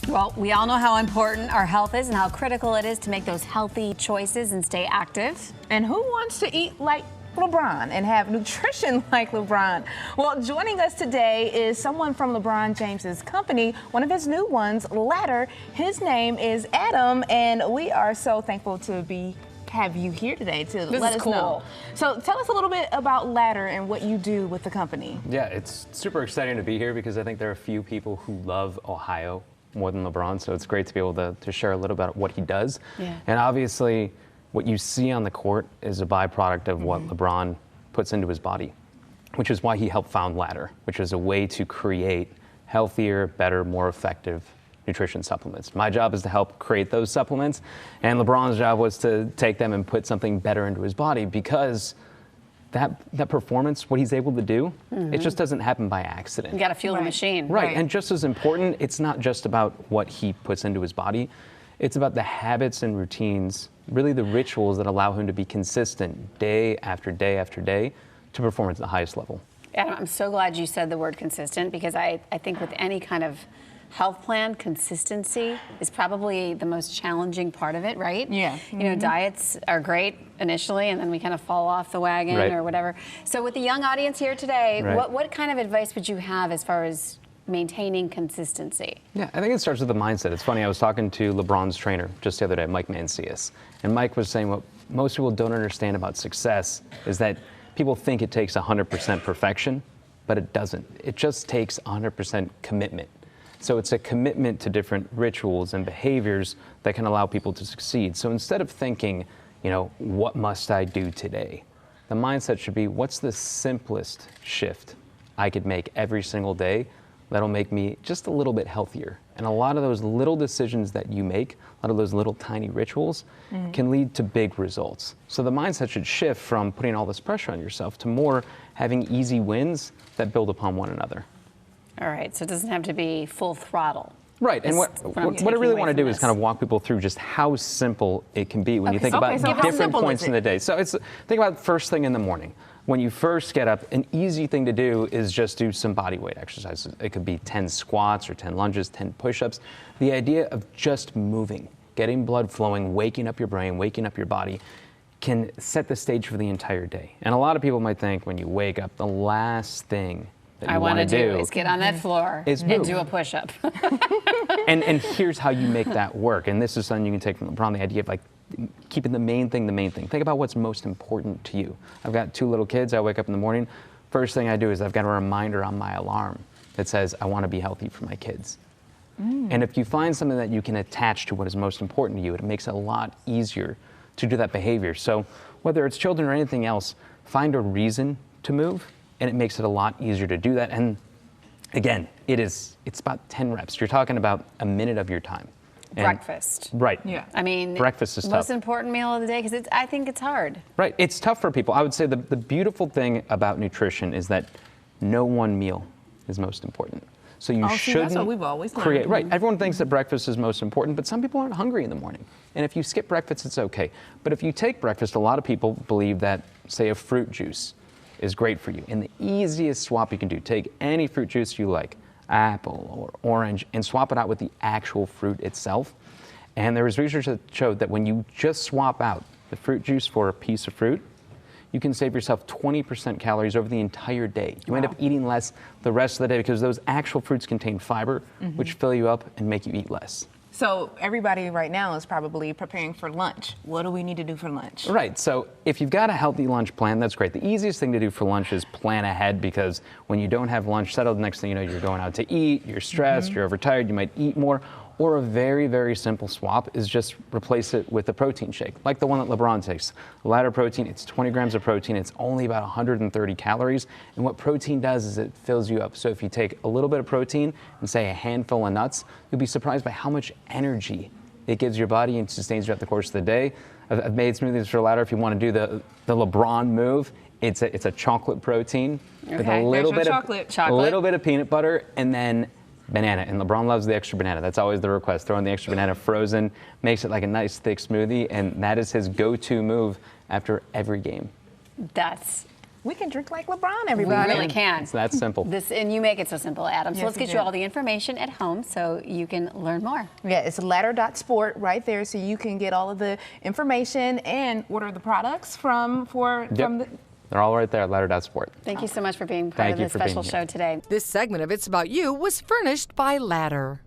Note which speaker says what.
Speaker 1: Well, we all know how important our health is and how critical it is to make those healthy choices and stay active.
Speaker 2: And who wants to eat like LeBron and have nutrition like LeBron? Well, joining us today is someone from LeBron James's company, one of his new ones, Ladder. His name is Adam, and we are so thankful to have you here today to let us know. So tell us a little bit about Ladder and what you do with the company.
Speaker 3: Yeah, it's super exciting to be here because I think there are a few people who love Ohio more than LeBron, so it's great to be able to share a little about what he does.
Speaker 1: Yeah.
Speaker 3: And obviously, what you see on the court is a byproduct of what LeBron puts into his body, which is why he helped found Ladder, which is a way to create healthier, better, more effective nutrition supplements. My job is to help create those supplements, and LeBron's job was to take them and put something better into his body, because that performance, what he's able to do, it just doesn't happen by accident.
Speaker 1: You got to fuel the machine.
Speaker 3: Right, and just as important, it's not just about what he puts into his body, it's about the habits and routines, really the rituals that allow him to be consistent day after day after day to perform at the highest level.
Speaker 1: Adam, I'm so glad you said the word consistent, because I think with any kind of health plan, consistency is probably the most challenging part of it, right?
Speaker 2: Yeah.
Speaker 1: You know, diets are great initially, and then we kind of fall off the wagon or whatever. So with the young audience here today, what kind of advice would you have as far as maintaining consistency?
Speaker 3: Yeah, I think it starts with the mindset. It's funny, I was talking to LeBron's trainer just the other day, Mike Mancias, and Mike was saying what most people don't understand about success is that people think it takes 100% perfection, but it doesn't. It just takes 100% commitment. So it's a commitment to different rituals and behaviors that can allow people to succeed. So instead of thinking, you know, what must I do today? The mindset should be, what's the simplest shift I could make every single day that'll make me just a little bit healthier? And a lot of those little decisions that you make, a lot of those little tiny rituals can lead to big results. So the mindset should shift from putting all this pressure on yourself to more having easy wins that build upon one another.
Speaker 1: All right, so it doesn't have to be full throttle.
Speaker 3: Right, and what I really want to do is kind of walk people through just how simple it can be when you think about different points in the day. So think about first thing in the morning. When you first get up, an easy thing to do is just do some body weight exercises. It could be 10 squats or 10 lunges, 10 push-ups. The idea of just moving, getting blood flowing, waking up your brain, waking up your body, can set the stage for the entire day. And a lot of people might think when you wake up, the last thing that you want to do
Speaker 1: is get on that floor and do a push-up.
Speaker 3: and here's how you make that work. And this is something you can take from LeBron, the idea of like keeping the main thing the main thing. Think about what's most important to you. I've got 2 little kids. I wake up in the morning. First thing I do is I've got a reminder on my alarm that says I want to be healthy for my kids. And if you find something that you can attach to what is most important to you, it makes it a lot easier to do that behavior. So whether it's children or anything else, find a reason to move, and it makes it a lot easier to do that. And again, it's about 10 reps. You're talking about a minute of your time. And
Speaker 1: breakfast.
Speaker 3: Right.
Speaker 2: Yeah.
Speaker 1: I mean,
Speaker 3: breakfast is tough.
Speaker 1: Most important meal of the day, because I think it's hard.
Speaker 3: Right. It's tough for people. I would say the beautiful thing about nutrition is that no one meal is most important. So you shouldn't
Speaker 2: that's what we've always learned.
Speaker 3: create. Right. Everyone thinks that breakfast is most important, but some people aren't hungry in the morning. And if you skip breakfast, it's okay. But if you take breakfast, a lot of people believe that, say, a fruit juice is great for you. And the easiest swap you can do, take any fruit juice you like, apple or orange, and swap it out with the actual fruit itself. And there was research that showed that when you just swap out the fruit juice for a piece of fruit, you can save yourself 20% calories over the entire day. You end up eating less the rest of the day because those actual fruits contain fiber, which fill you up and make you eat less.
Speaker 2: So everybody right now is probably preparing for lunch. What do we need to do for lunch?
Speaker 3: Right, so if you've got a healthy lunch plan, that's great. The easiest thing to do for lunch is plan ahead, because when you don't have lunch settled, the next thing you know, you're going out to eat, you're stressed, you're overtired, you might eat more. Or a very, very simple swap is just replace it with a protein shake, like the one that LeBron takes. Ladder protein, it's 20 grams of protein, it's only about 130 calories, and what protein does is it fills you up. So if you take a little bit of protein and say a handful of nuts, you'll be surprised by how much energy it gives your body and sustains you throughout the course of the day. I've made smoothies for Ladder. If you want to do the LeBron move, it's a chocolate protein with a little bit of peanut butter, and then banana, and LeBron loves the extra banana. That's always the request. Throw in the extra banana frozen, makes it like a nice thick smoothie, and that is his go-to move after every game.
Speaker 1: That's
Speaker 2: we can drink like LeBron,
Speaker 1: We
Speaker 2: everybody.
Speaker 1: really can.
Speaker 3: It's that simple.
Speaker 1: And you make it so simple, Adam. So
Speaker 2: Yes,
Speaker 1: let's
Speaker 2: you
Speaker 1: get
Speaker 2: do.
Speaker 1: you all the information at home so you can learn more.
Speaker 2: Yeah, it's ladder.sport right there, so you can get all of the information and order the products from the.
Speaker 3: They're all right there at ladder.sport.
Speaker 1: Thank you so much for being part
Speaker 3: Thank
Speaker 1: of
Speaker 3: you
Speaker 1: this
Speaker 3: for being
Speaker 1: special
Speaker 3: here.
Speaker 1: show today.
Speaker 4: This segment of It's About You was furnished by Ladder.